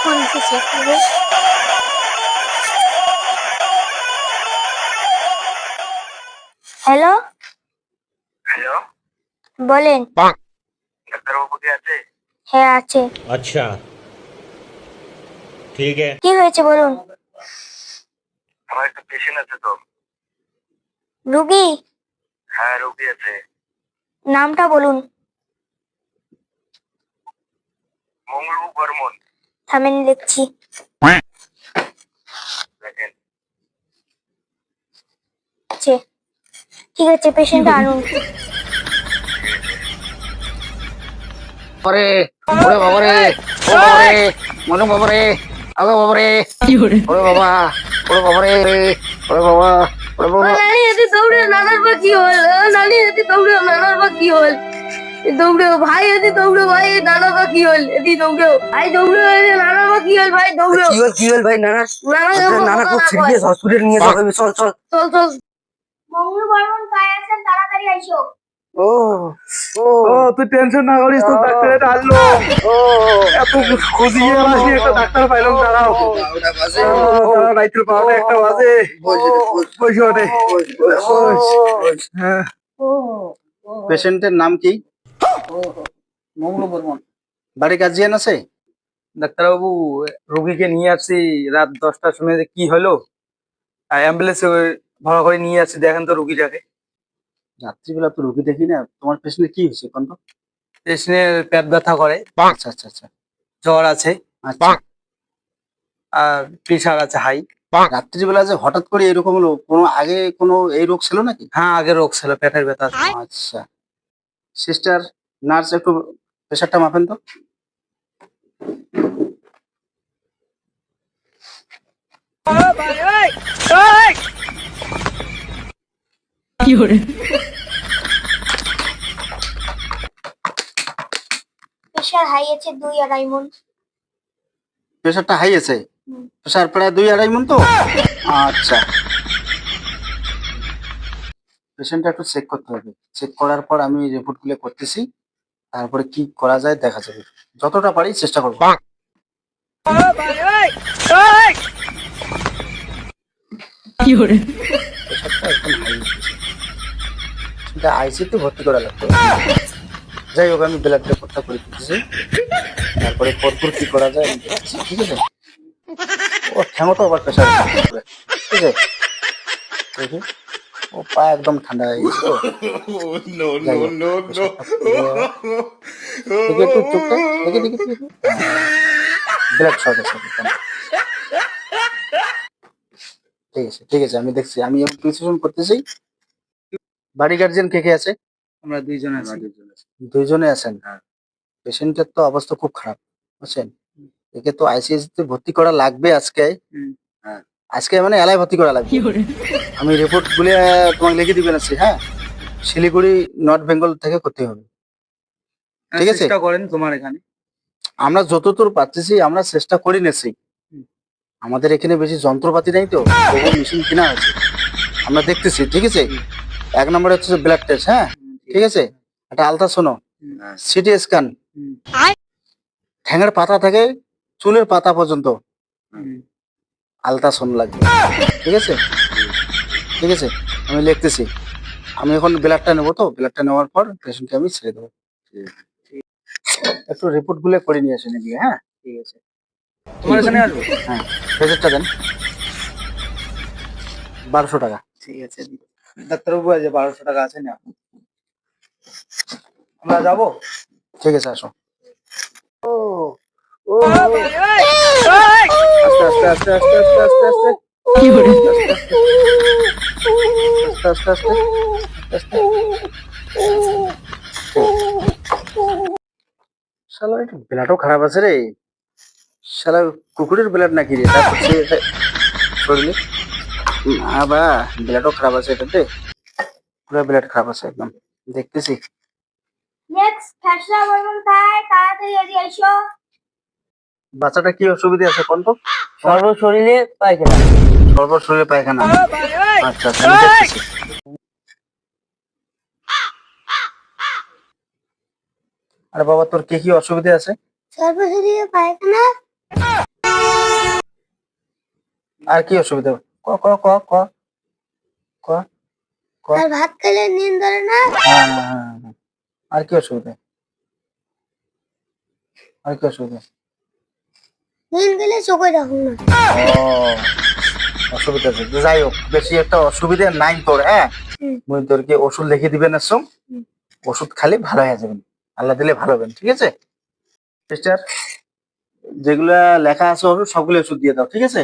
Phone এসেছে। Hello, hello. বলেন। Doctor बाबू के আছে? হ্যাঁ আছে। अच्छा ठीक है। কি হয়েছে বলুন। আমার একটা পেশেন্ট আছে তো। রুগী? হ্যাঁ রোগী আছে। নামটা বলুন। মঙ্গলু বর্মন। থামেন, লিখছি। দেখেন আছে। ঠিক আছে, পেশেন্টটা আনুন। বাবারে, ওরে বাবারে, ও বাবারে, মনু বাবারে, আগো বাবারে, ওরে বাবা, ওরে বাবারে, ওরে বাবা, ওরে বাবা। নানি এদি দৌড়ে নানার বা কি হল? নানি এদি দৌড়ে নানার বা কি হল? দৌড়ে ভাই এদি দৌড়ে ভাই নানা বা কি হল? এদি দৌড়ে ভাই দৌড়ে নানার বা কি হল? ভাই দৌড়ে কি হল ভাই? নানা নানা খুব সিরিয়াস, হসপিটাল নিয়ে যাবে, চল চল। চল চল। মঙ্গল বর্মন কায় আছেন, তাড়াতাড়ি আইসো। ও ও তুই টেনশন না করিস, তোর ডাক্তারে ডাকলো। ও এত খুঁজিয়ে আসি একটা ডাক্তার পাইলাম। দাঁড়াও দাঁড়াও, রাইতের 12টা 1টা বাজে। বসে ওঠে। হ্যাঁ, পেশেন্টের নাম কি? মঙ্গলু বর্মন। বাড়ি গার্জিয়ান আছে? ডাক্তারবাবু, রোগীকে নিয়ে আসছি রাত 10টার সময়। যে কি হলো, অ্যাম্বুলেন্সে ভাড়া করে নিয়ে আসছি। দেখেন তো রুগীটাকে। রাত্রিবেলা তো রোগী দেখি না। তোমার পেশেন্টের কি হয়েছে কোন? পেশেন্টের পেট ব্যথা করে, আচ্ছা আচ্ছা আচ্ছা জ্বর আছে, আচ্ছা। আর প্রেশার আছে হাই। রাত্রিবেলা যে হঠাৎ করে এরকম হলো, আগে কোনো এই রোগ ছিল নাকি? হ্যাঁ, আগে রোগ ছিল, পেটের ব্যথা। আচ্ছা, সিস্টার, নার্স, একটু প্রেশারটা মাপেন তো। প্রেশার হাই আছে 2-2.5 মন। প্রেশারটা হাই আছে? হুম। প্রেশার প্রায় 2-2.5 মন তো? আচ্ছা, পেশেন্টটা একটু চেক করতে হবে। চেক করার পর আমি রিপোর্ট গুলো করতেছি, তারপরে কি করা যায় দেখা যাবে। যতটা পারি চেষ্টা করবো। প্রেশারটা একদম হাই উঠেছে, সেটা আইসিইউতে ভর্তি করা লাগবে। যাই হোক, আমি ব্লাড রিপোর্টটা করে দিতেছি, তারপরে পরপর কি করা যায় আমি দেখতেছি, ঠিক আছে? ও ঠ্যাঙো তো আবার প্রেশার, ঠিক আছে? দেখি, ও পা একদম ঠান্ডা হয়ে গেছে তো। नो যাই नो হোক, नो नो দেখি একটু চোখটা দেখি দেখি দেখি, ব্লাড শর্ট আছে একদম। ঠিক আছে ঠিক আছে, আমি দেখছি, আমি প্রিসক্রিপশন করতেছি। বাড়ি গার্জিয়ান কে কে আছে? আমরা 2 জন আছি। দুইজনে আছেন? পেশেন্টের তো অবস্থা খুব খারাপ, বুঝছেন? একে তো আইসিইউ তে ভর্তি করা লাগবে আজকে। হুম। হ্যাঁ, আজকে মানে এলাই ভর্তি করা লাগবে। আমি রিপোর্ট গুলো তোমাকে লিখে দিবেন আছে, হ্যাঁ? শিলিগুড়ি, নর্থ বেঙ্গল থেকে করতে হবে। ঠিক আছে, চেষ্টা করেন তোমার এখানে। আমরা যতদূর পারতেছি আমরা চেষ্টা করে নেছি। আমাদের এখানে বেশি যন্ত্রপাতি নাই তো, তবু মেশিন কেনা আছে, আমরা দেখতেছি। ঠিক আছে, 1 নম্বরে হচ্ছে ব্লাড টেস্ট, হ্যাঁ? ঠিক আছে, একটা আলট্রাসোনো, সিটি স্ক্যান, ঠ্যাঙের পাতা থেকে চুলের পাতা পর্যন্ত আলট্রাসোন লাগবে। ঠিক আছে ঠিক আছে, আমি লিখতেছি। আমি এখন ব্লাডটা নেবো, তো ব্লাডটা নেওয়ার পর পেশেন্টকে আমি ছেড়ে দেবো। একটু রিপোর্ট গুলো করে নিয়ে আসেন এদিকে, হ্যাঁ? ঠিক আছে, তোমার এখানে আসবো। হ্যাঁ, রেজিস্টার দেন। 1200 টাকা। ঠিক আছে, ডাক্তারবাবু আজ 1200 টাকা আছে না, আমরা যাবো। ঠিক আছে, আসো। ও ও আস্তে আস্তে আস্তে আস্তে আস্তে আস্তে আস্তে আস্তে আস্তে আস্তে। শালা একটু ব্লাডও খারাপ আছে রে। শালা কুকুরের ব্লাড নাকি রে? তারপর সে এটা শরীরে না বা, ব্লাডও খারাপ আছে এটাতে, পুরো ব্লাড খারাপ আছে একদম, দেখতেছি। নেক্সট ফ্যাসলা বর্মন কায়, তাড়াতাড়ি এদিকে আইসো। বাচ্চাটা কি অসুবিধা আছে কোন তো? সর্বশরীরে পায়খানা। সর্বশরীরে পায়খানা। আচ্ছা আচ্ছা, আমি দেখতেছি। আরে বাবা, তোর কি কি অসুবিধা আছে? সর্বশরীরে পায়খানা, আর কি অসুবিধা? ক ক ক ক ক ক। আর ভাত খেলে নিন ধরে না? হ্যাঁ, হ্যাঁ, হ্যাঁ, হ্যাঁ। আর কি অসুবিধা? আর কি অসুবিধা? নিন গেলে চোখে দেখুন না। ও, অসুবিধা আছে। যাই হোক, বেশি একটা অসুবিধা নাই তোর, হ্যাঁ। হুম। মুই তোরকে ওষুধ লিখে দিবেন এসম, ওষুধ খালি ভালো হয়ে যাবেন, আল্লাহ দিলে ভালো হবেন, ঠিক আছে? সিস্টার, যেগুলা লেখা আছে ওষুধ সবগুলো ওষুধ দিয়ে দাও, ঠিক আছে?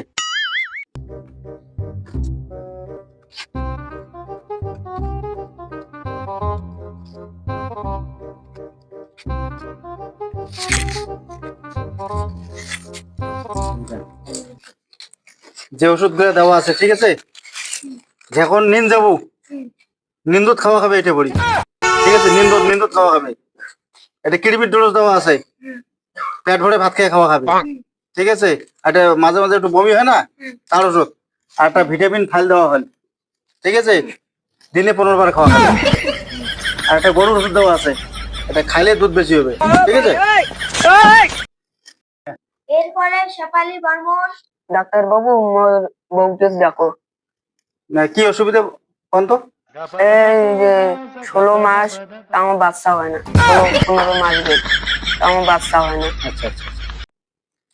যে ওষুধগুলো দেওয়া আছে, ঠিক আছে? যখন নিন যাবো, নিন দুধ খাওয়া খাবে, এটা বলি, ঠিক আছে? নিন দুধ খাওয়া খাবে। এটা কিডনির ডোজ দেওয়া আছে, পেট ভরে ভাত খেয়ে খাওয়া খাবে, ঠিক আছে? আর এটা মাঝে মাঝে একটু বমি হয় না, তার ওষুধ। আর একটা ভিটামিন ফাইল দেওয়া হয়, ঠিক আছে? দিনে 15 বার খাওয়া খাবে। আর একটা গরুর ওষুধ দেওয়া আছে, এটা খাইলে দুধ বেশি হবে, ঠিক আছে? এরপরে শেফালি বর্মন। ডাক্তার বাবু মোর বউকে দেখো। না, কি অসুবিধা কোন তো? এই যে 16 মাস তাও বাচ্চা হয় না, 15 মাস গেছে তাও বাচ্চা হয় না। আচ্ছা আচ্ছা,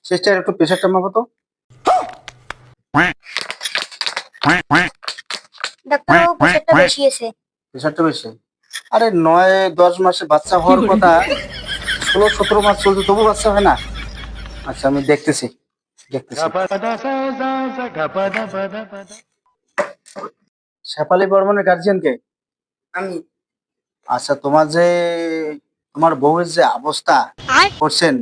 সিস্টার একটু প্রেশারটা মাপো তো। ডাক্তারবাবু প্রেশারটা বেশি আছে। প্রেশারটা বেশি? আরে 9-10 মাসে বাচ্চা হওয়ার কথা, 16-17 মাস চলছে তবু বাচ্চা হয় না? আচ্ছা, আমি দেখতেছি। শেফালি বর্মনের গার্জিয়ান কে? আমি আচ্ছা, তোমার বউয়ের যে অবস্থা করছেন,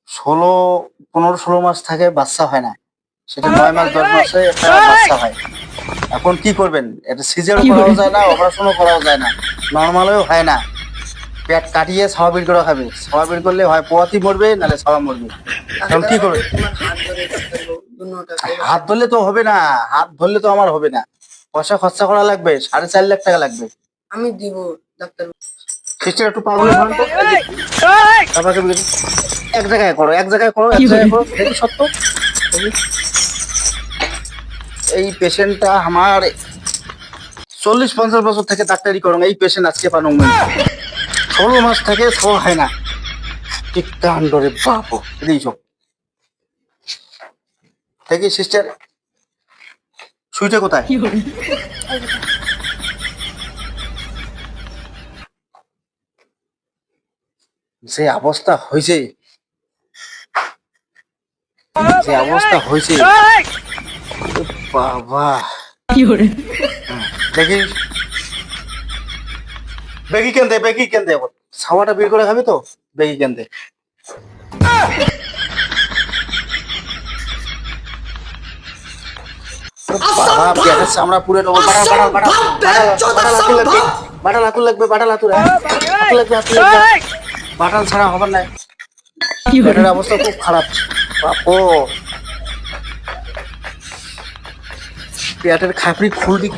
15-16 মাস থাকে বাচ্চা হয় না, সেটা 9 মাস 10 মাসে একটা বাচ্চা হয়। এখন কি করবেন? এটা সিজারও করাও যায় না, অপারেশনও করাও যায় না, নর্মালও হয় না। পেট কাটিয়ে ছাওয়া বের করে খাবে। ছাওয়া বের করলে হয় পোয়াতি মরবে, নাহলে ছাওয়া মরবে। এখন কি করবে? হাত ধরলে তো হবে না, হাত ধরলে তো আমার হবে না। পয়সা খরচা করা লাগবে, 4.5 লাখ টাকা লাগবে। আমি দিব ডাক্তার। সিস্টার একটু পাগলের ধরেন তো। তারপরে এক জায়গায় করো, এক জায়গায় করো, দেখি সত্য। এই পেশেন্টটা আমার 40-50 বছর থেকে ডাক্তারি করো, এই পেশেন্ট আজকে পানো 16 মাস থেকে ছাওয়া হয় না। ঠিক কাণ্ডরে বাপু দিয়েছ দেখি। সিস্টার, সুইটা কোথায়? যে অবস্থা হয়েছে, বাবা, দেখি বেগি কেন দে ছাওয়াটা বের করে খাবি তো, বেগি কেন দে। বাবা, পেটের চামড়া পুরে দেবো। বাটাল হাতুর লাগবে, বাটাল ছাড়া হবার নাই। পেটের অবস্থা খুব খারাপ বাপো। পেটের খাপড়ি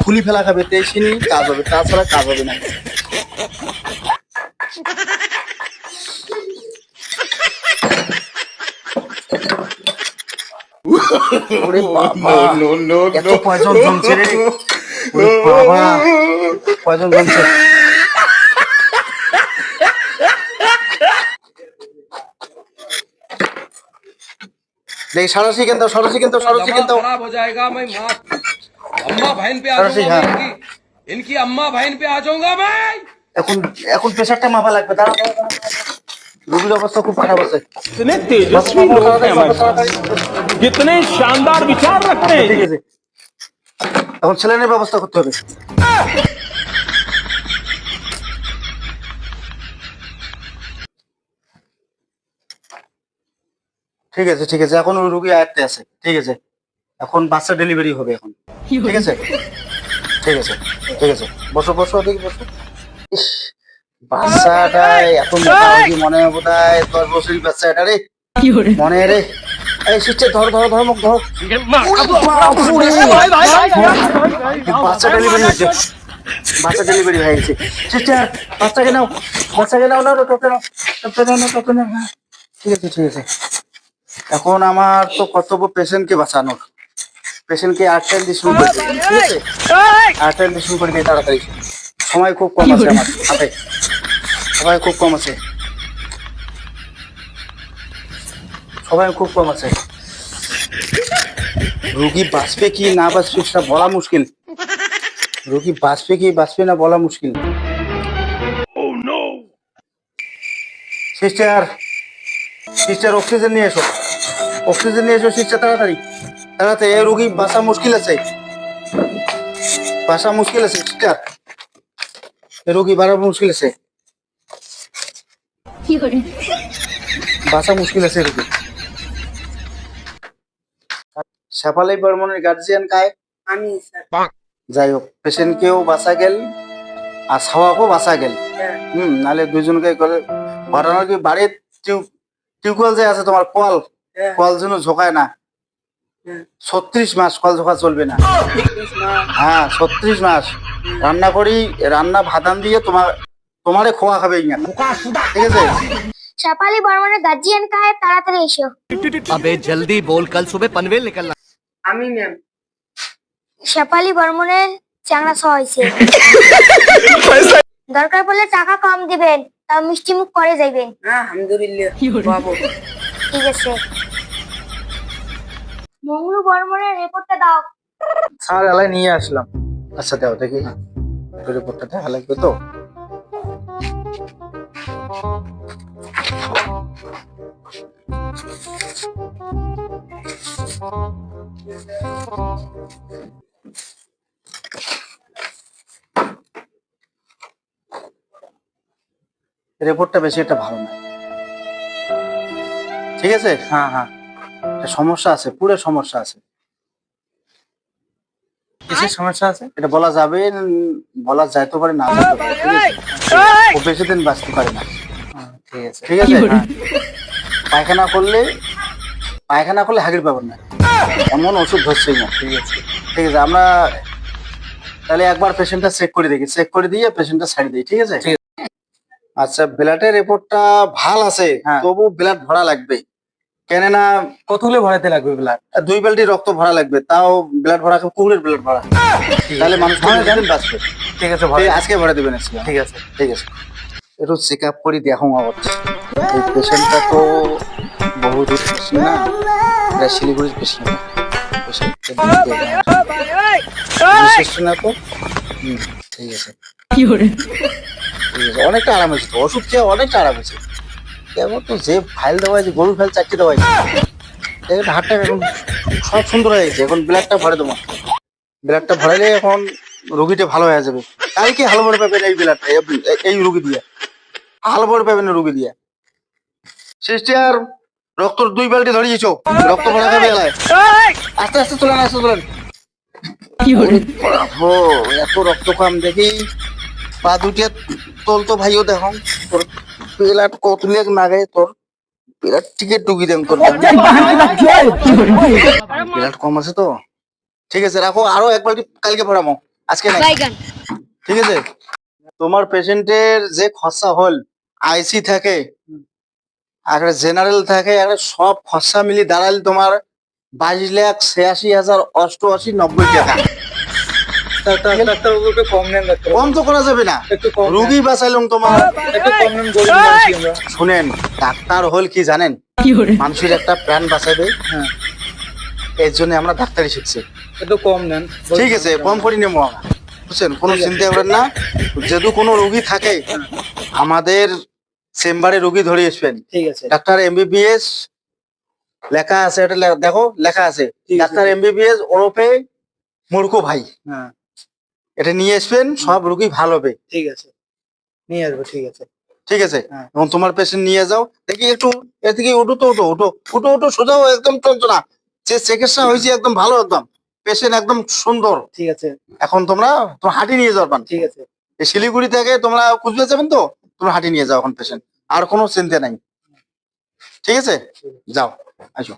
খুলি ফেলা খাবে, তেইশিনি কাজ হবে, তাছাড়া কাজ হবে না। ওরে বাবা, এত পয়জন জমছে রে। ওরে বাবা, পয়জন জমছে। नहीं सारसी के अंदर खराब हो जाएगा। मैं माँ अम्मा बहन पे आ सारसी, जाऊंगा। हाँ। इनकी अम्मा बहन पे आ जाऊंगा मैं। এখন প্রেসারটা মাপা লাগবে। দাঁড়া, রোগীর অবস্থা খুব খারাপ আছে। कितने तेजस्वी लोग हैं हमारे पास, कितने शानदार विचार रखते हैं। ঠিক আছে, এখন স্যালাইনের ব্যবস্থা করতে হবে। ঠিক আছে, এখন ওই রোগী আয়ত্তে আছে। ঠিক আছে, এখন বাচ্চা ডেলিভারি হবে এখন। ঠিক আছে, বসো দেখি বসো। ইস, বাচ্চাটা এত মোটা হয়েছে, মনে হয় বোধ হয় 10 বছরের বাচ্চা এটা রে, মনে রে। এই সিস্টার, ধরো মুখ ধরো। বাচ্চা ডেলিভারি হয়ে গেছে। সিস্টার, বাচ্চাকে নাও না, টপে নাও। হ্যাঁ, ঠিক আছে। এখন আমার তো কর্তব্য পেশেন্টকে বাঁচানোর। পেশেন্টকে আর্টেরিয়াল শুরু করে দিই, ঠিক আছে? আর্টেরিয়াল শুরু করে দিই তাড়াতাড়ি। সময় খুব কম আছে আমার হাতে, সময় খুব কম আছে, সময় খুব কম আছে। রোগী বাঁচবে কি না বাঁচবে সেটা বলা মুশকিল, রোগী বাঁচবে কি বাঁচবে না বলা মুশকিল। সিস্টার, সিস্টার অক্সিজেন নিয়ে এসো, অক্সিজেন নিয়ে এসো সিস্টার, তাড়াতাড়ি তাড়াতাড়ি। এই রোগী বাঁচা মুশকিল আছে, বাঁচা মুশকিল আছে সিস্টার, এই রোগী বাড়া মুশকিল আছে, বাঁচা মুশকিল আছে রোগী। শেফালি বর্মনের গার্জিয়ান কায়? আমি স্যার। যাই হোক, পেশেন্টকেও বাঁচা গেল আর ছাওয়াকেও বাঁচা গেল। নাহলে দুইজনকে করে ঘটনার কি বাড়ির টিউবওয়েল যে আছে তোমার কল, কল যেন ঝোকায় না। 36 মাস কল ঝোকা চলবে না। হ্যাঁ 36 মাস রান্না করি, রান্না ভাদান দিয়ে তোমারে খোয়া খাবে ইয়া, ঠিক আছে? শেফালি বর্মনের গার্জিয়ান কায়, তাড়াতাড়ি এসো। अबे जल्दी बोल, कल सुबह पनवेल निकलना। আমি ম্যাম। শেফালি বর্মনের চ্যাংড়া ছ হয়েছে, দরকার পড়লে টাকা কম দিবেন, তাও মিষ্টি মুখ করে যাইবেন। আলহামদুলিল্লাহ বাবু। ঠিক আছে, মঙ্গলু বর্মনের রিপোর্টটা দাও। স্যার এলাই নিয়ে আসলাম। আচ্ছা দাও দেখি, রিপোর্টটা দেখা লাগবে তো। রিপোর্টটা বেশি একটা ভালো না, ঠিক আছে? হ্যাঁ হ্যাঁ, একটা সমস্যা আছে, পুরো সমস্যা আছে। কিসের সমস্যা আছে? এটা বলা যাবে, বলা যাইতে পারে না যেতে পারে, ঠিক আছে? ও বেশি দিন বাঁচতে পারে না, ঠিক আছে। ঠিক আছে? পায়খানা করলে হাগির পাবেন না, এমন ওষুধ ধরছেই না, ঠিক আছে ঠিক আছে? আমরা তাহলে একবার পেশেন্টটা চেক করে দেখি, চেক করে দিয়ে পেশেন্টটা ছাড়ি দিই, ঠিক আছে? আচ্ছা, ব্লাডের রিপোর্টটা ভাল আছে, হ্যাঁ। তবু ব্লাড ভরা লাগবে, কেননা কতগুলো ভরাতে লাগবে ব্লাড? 2 বালতি রক্ত ভরা লাগবে, তাও ব্লাড ভরা কুকুরের ব্লাড ভরা, তাহলে মানুষ দিন বাঁচবে। ঠিক আছে এই আজকে ভরা দিবেন আজকে। ঠিক আছে। ঠিক আছে, একটু চেক আপ করি দেখো আবার। এই পেশেন্টটা তো বহু দূর পেশেন্ট না, এটা শিলিগুড়ির পেশেন্ট না তো। ঠিক আছে, ঠিক আছে, অনেকটা আরাম হয়েছে তো, ওষুধ খেয়ে অনেকটা আরাম হয়েছে। এখন তো যে ফাইল দেওয়া হয়েছে, গরুর ফাইল 4টে দেওয়া হয়েছে, দেখেন হাতটা এখন সব সুন্দর হয়ে গেছে। এখন ব্লাডটা ভরে দেবো, ব্লাডটা ভরাইলে এখন রোগীটা ভালো হয়ে যাবে। কালকে হাল ভরে পাবেন এই ব্লাডটা, এই রোগী দিয়ে হাল ভরে পাবেন রোগী দিয়ে। সিস্টার, রক্ত 2 বালতি ধরিয়েছো, রক্ত ভরা খাবে এলায়। আস্তে আস্তে তোলেন, আস্তে তোলেন। ও এত রক্ত কম দেখি, পা দুটিয়া তোল তো ভাইও দেখো, তোর ব্লাড কতলে নাগে, তোর ব্লাড টিকে টুকি দেন, তোর ব্লাড কম আছে তো। ঠিক আছে, রাখো, আরো 1 বালতি কালকে ভরামো, আজকে নাই, ঠিক আছে? তোমার পেশেন্টের যে খরচা হল, আইসি থাকে আর জেনারেল থাকে, আর সব খরচা মিলি দাঁড়ালে তোমার 22,86,088,90 টাকা। ডাক্তারবাবু একটু কম নেন ডাক্তার, কম তো করা যাবে না, একটু কম নেন। রুগী বাঁচাইলাম তোমার। একটু কম নেন, গরিব মানুষ আমরা। শুনেন, ডাক্তার হল কি জানেন? মানুষের একটা প্রাণ বাঁচাবে, হ্যাঁ, এর জন্য আমরা ডাক্তারি শিখছি, একটু কম নেন। ঠিক আছে? কম করে নেবো আমরা, বুঝছেন? কোনো চিন্তা করবেন না। যদি কোনো রোগী থাকে আমাদের চেম্বারে রোগী ধরে আসবেন, ঠিক আছে। ডাক্তার এমবিবিএস লেখা আছে, এটা দেখো লেখা আছে, ঠিক আছে। ডাক্তার এমবিবিএস ওরফে মূর্খ ভাই, হ্যাঁ এটা নিয়ে আসবেন, সব রোগী ভালো হবে, ঠিক আছে, নিয়ে আসবো। ঠিক আছে, ঠিক আছে? হ্যাঁ। এবং তোমার পেশেন্ট নিয়ে যাও, দেখি একটু এর থেকে উঠো তো, উঠো উঠো উঠো উঠো, সোজাও একদম চলছো না, যে চিকিৎসা হয়েছে একদম ভালো, একদম পেশেন্ট একদম সুন্দর। ঠিক আছে, এখন তোমরা তোমার হাঁটি নিয়ে যাও, ঠিক আছে। এই শিলিগুড়ি থেকে তোমরা কুচবিহার যাবেন তো, তোমরা হাঁটি নিয়ে যাও এখন পেশেন্ট, আর কোনো চিন্তা নাই, ঠিক আছে? যাও, আসো।